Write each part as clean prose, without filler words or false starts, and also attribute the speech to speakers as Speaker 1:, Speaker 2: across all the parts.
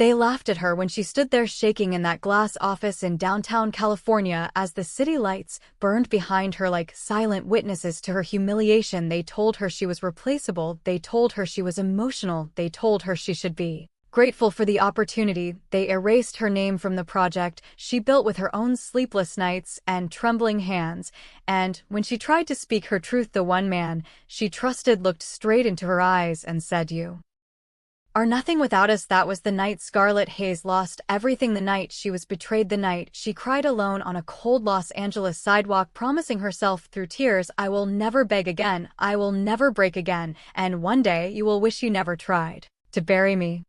Speaker 1: They laughed at her when she stood there shaking in that glass office in downtown California as the city lights burned behind her like silent witnesses to her humiliation. They told her she was replaceable, they told her she was emotional, they told her she should be grateful for the opportunity. They erased her name from the project she built with her own sleepless nights and trembling hands, and when she tried to speak her truth, the one man she trusted looked straight into her eyes and said, "You are nothing without us." That was the night Scarlett Hayes lost everything, the night she was betrayed, the night she cried alone on a cold Los Angeles sidewalk, promising herself through tears, "I will never beg again, I will never break again, and one day you will wish you never tried to bury me."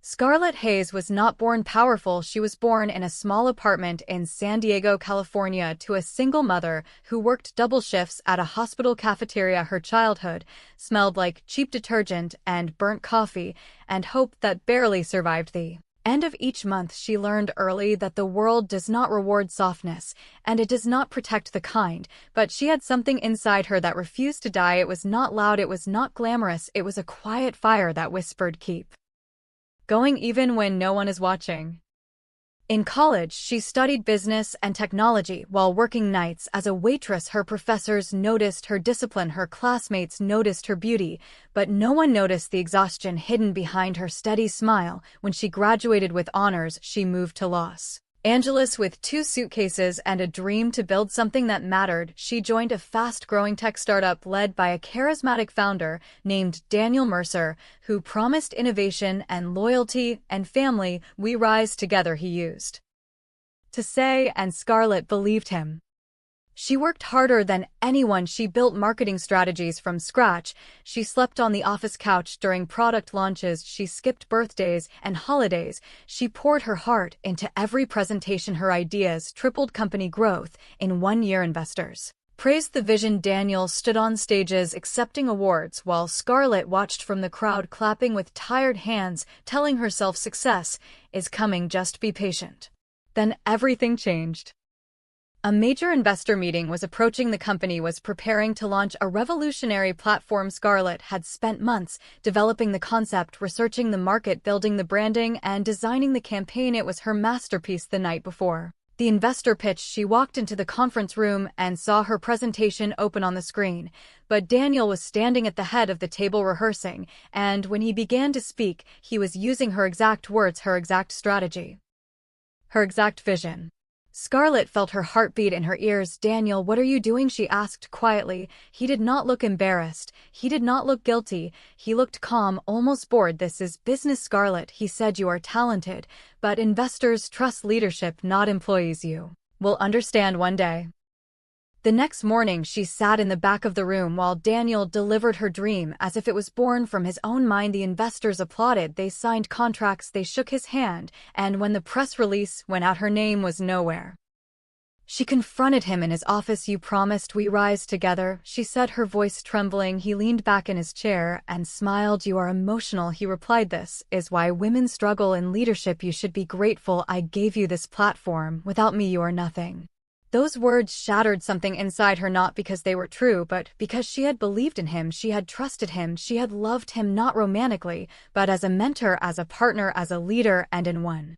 Speaker 1: Scarlett Hayes was not born powerful. She was born in a small apartment in San Diego, California, to a single mother who worked double shifts at a hospital cafeteria. Her childhood smelled like cheap detergent and burnt coffee and hope that barely survived the end of each month. She learned early that the world does not reward softness, and it does not protect the kind, but she had something inside her that refused to die. It was not loud, it was not glamorous, it was a quiet fire that whispered, "Keep going even when no one is watching." In college, she studied business and technology while working nights as a waitress. Her professors noticed her discipline, her classmates noticed her beauty, but no one noticed the exhaustion hidden behind her steady smile. When she graduated with honors, she moved to Los Angeles with 2 suitcases and a dream to build something that mattered. She joined a fast-growing tech startup led by a charismatic founder named Daniel Mercer, who promised innovation and loyalty and family. "We rise together," he used to say, and Scarlett believed him. She worked harder than anyone. She built marketing strategies from scratch. She slept on the office couch during product launches. She skipped birthdays and holidays. She poured her heart into every presentation. Her ideas tripled company growth in 1 year. Investors praised the vision. Daniel stood on stages accepting awards while Scarlett watched from the crowd, clapping with tired hands, telling herself success is coming, just be patient. Then everything changed. A major investor meeting was approaching. The company was preparing to launch a revolutionary platform. Scarlett had spent months developing the concept, researching the market, building the branding, and designing the campaign. It was her masterpiece. The night before the investor pitch, she walked into the conference room and saw her presentation open on the screen. But Daniel was standing at the head of the table rehearsing, and when he began to speak, he was using her exact words, her exact strategy, her exact vision. Scarlett felt her heartbeat in her ears. "Daniel, what are you doing?" she asked quietly. He did not look embarrassed. He did not look guilty. He looked calm, almost bored. "This is business, Scarlett," he said. "You are talented, but investors trust leadership, not employees. You will understand one day." The next morning, she sat in the back of the room while Daniel delivered her dream as if it was born from his own mind. The investors applauded, they signed contracts, they shook his hand, and when the press release went out, her name was nowhere. She confronted him in his office. "You promised we rise together," she said, her voice trembling. He leaned back in his chair and smiled. "You are emotional," he replied. "This is why women struggle in leadership. You should be grateful I gave you this platform. Without me, you are nothing." Those words shattered something inside her, not because they were true, but because she had believed in him, she had trusted him, she had loved him not romantically, but as a mentor, as a partner, as a leader, and in one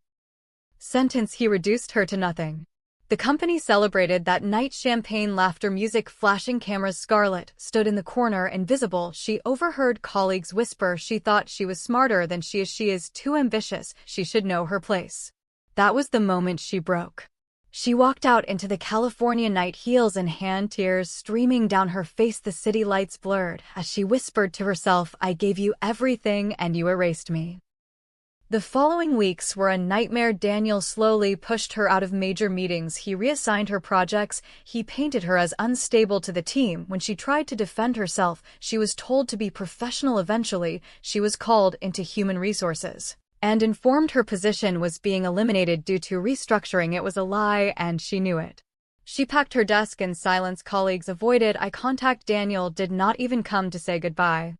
Speaker 1: sentence he reduced her to nothing. The company celebrated that night, champagne, laughter, music, flashing cameras. Scarlett stood in the corner, invisible. She overheard colleagues whisper she thought she was smarter than she is. She is too ambitious. She should know her place. That was the moment she broke. She walked out into the California night, heels in hand, tears streaming down her face. The city lights blurred as she whispered to herself, "I gave you everything and you erased me." The following weeks were a nightmare. Daniel slowly pushed her out of major meetings. He reassigned her projects. He painted her as unstable to the team. When she tried to defend herself, she was told to be professional. Eventually, she was called into human resources and informed her position was being eliminated due to restructuring. It was a lie, and she knew it. She packed her desk in silence. Colleagues avoided eye contact. Daniel did not even come to say goodbye.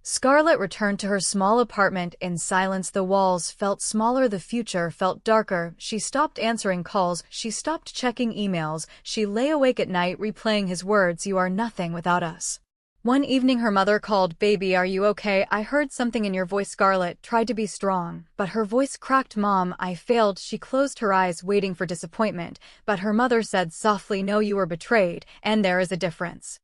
Speaker 1: Scarlett returned to her small apartment in silence. The walls felt smaller, the future felt darker. She stopped answering calls, she stopped checking emails. She lay awake at night replaying his words, "You are nothing without us. One evening her mother called, "Baby, are you okay? I heard something in your voice." Scarlett tried to be strong, but her voice cracked. "Mom, I failed." She closed her eyes, waiting for disappointment, but her mother said softly, "No, you were betrayed, and there is a difference."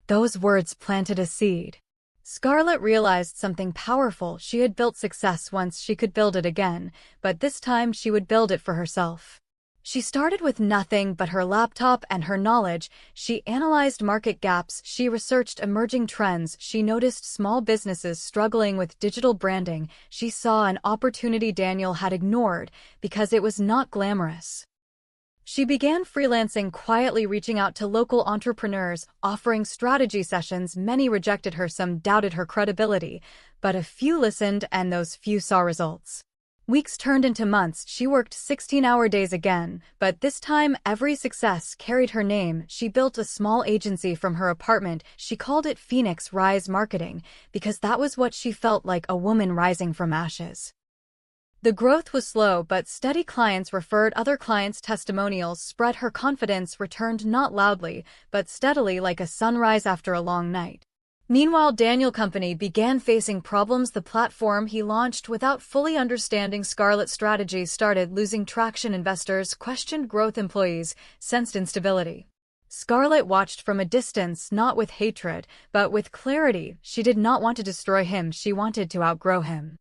Speaker 1: Those words planted a seed. Scarlett realized something powerful. She had built success once, she could build it again, but this time she would build it for herself. She started with nothing but her laptop and her knowledge. She analyzed market gaps, she researched emerging trends, she noticed small businesses struggling with digital branding. She saw an opportunity Daniel had ignored because it was not glamorous. She began freelancing quietly, reaching out to local entrepreneurs, offering strategy sessions. Many rejected her, some doubted her credibility, but a few listened, and those few saw results. Weeks turned into months. She worked 16-hour days again, but this time every success carried her name. She built a small agency from her apartment. She called it Phoenix Rise Marketing because that was what she felt like, a woman rising from ashes. The growth was slow but steady. Clients referred other clients, testimonials spread. Her confidence returned, not loudly, but steadily, like a sunrise after a long night. Meanwhile, Daniel's company began facing problems. The platform he launched without fully understanding Scarlett's strategies started losing traction. Investors questioned growth, employees sensed instability. Scarlett watched from a distance, not with hatred, but with clarity. She did not want to destroy him, she wanted to outgrow him.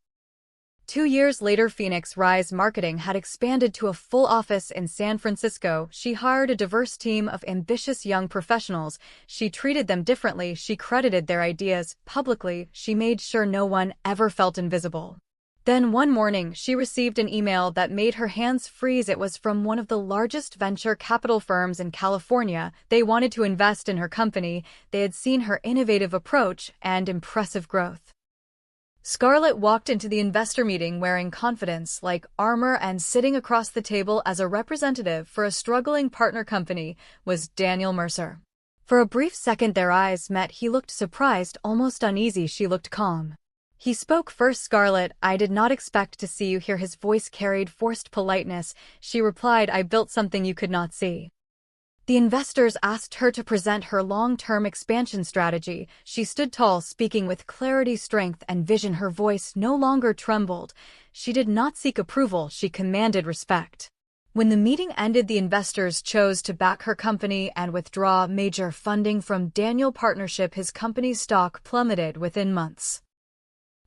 Speaker 1: 2 years later, Phoenix Rise Marketing had expanded to a full office in San Francisco. She hired a diverse team of ambitious young professionals. She treated them differently. She credited their ideas publicly. She made sure no one ever felt invisible. Then one morning, she received an email that made her hands freeze. It was from one of the largest venture capital firms in California. They wanted to invest in her company. They had seen her innovative approach and impressive growth. Scarlett walked into the investor meeting wearing confidence like armor, and sitting across the table as a representative for a struggling partner company was Daniel Mercer. For a brief second their eyes met. He looked surprised, almost uneasy. She looked calm. He spoke first. "Scarlett, I did not expect to see you here." His voice carried forced politeness. She replied, "I built something you could not see." The investors asked her to present her long-term expansion strategy. She stood tall, speaking with clarity, strength, and vision. Her voice no longer trembled. She did not seek approval, she commanded respect. When the meeting ended, the investors chose to back her company and withdraw major funding from Daniel Partnership. His company's stock plummeted within months.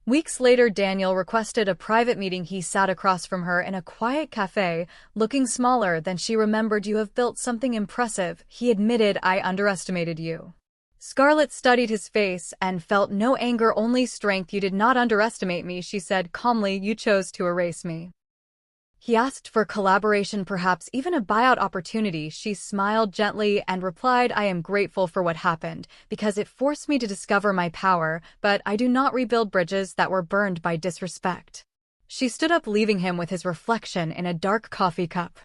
Speaker 1: Weeks later, Daniel requested a private meeting. He sat across from her in a quiet cafe, looking smaller than she remembered. "You have built something impressive," he admitted. "I underestimated you." Scarlett studied his face and felt no anger, only strength. "You did not underestimate me," she said calmly. "You chose to erase me." He asked for collaboration, perhaps even a buyout opportunity. She smiled gently and replied, "I am grateful for what happened, because it forced me to discover my power, but I do not rebuild bridges that were burned by disrespect." She stood up, leaving him with his reflection in a dark coffee cup.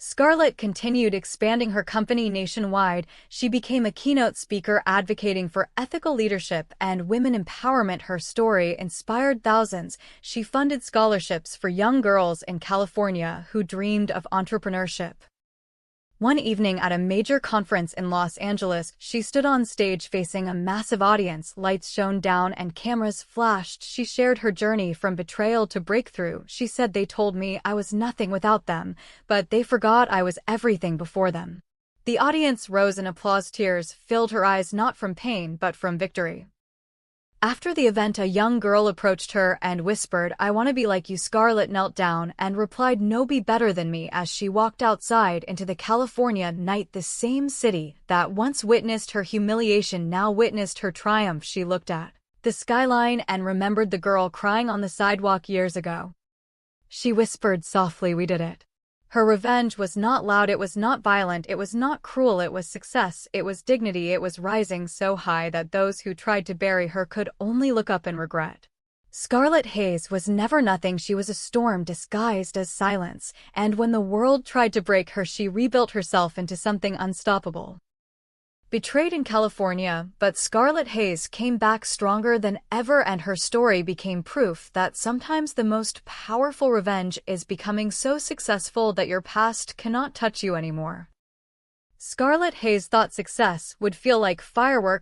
Speaker 1: Scarlett continued expanding her company nationwide. She became a keynote speaker advocating for ethical leadership and women empowerment. Her story inspired thousands. She funded scholarships for young girls in California who dreamed of entrepreneurship. One evening at a major conference in Los Angeles, she stood on stage facing a massive audience. Lights shone down and cameras flashed. She shared her journey from betrayal to breakthrough. She said, "They told me I was nothing without them, but they forgot I was everything before them." The audience rose in applause. Tears filled her eyes, not from pain but from victory. After the event, a young girl approached her and whispered, "I want to be like you." Scarlett knelt down and replied, "No, be better than me." As she walked outside into the California night, the same city that once witnessed her humiliation now witnessed her triumph. She looked at the skyline and remembered the girl crying on the sidewalk years ago. She whispered softly, "We did it." Her revenge was not loud, it was not violent, it was not cruel, it was success, it was dignity, it was rising so high that those who tried to bury her could only look up in regret. Scarlett Hayes was never nothing. She was a storm disguised as silence, and when the world tried to break her, she rebuilt herself into something unstoppable. Betrayed in California, but Scarlett Hayes came back stronger than ever, and her story became proof that sometimes the most powerful revenge is becoming so successful that your past cannot touch you anymore. Scarlett Hayes thought success would feel like fireworks.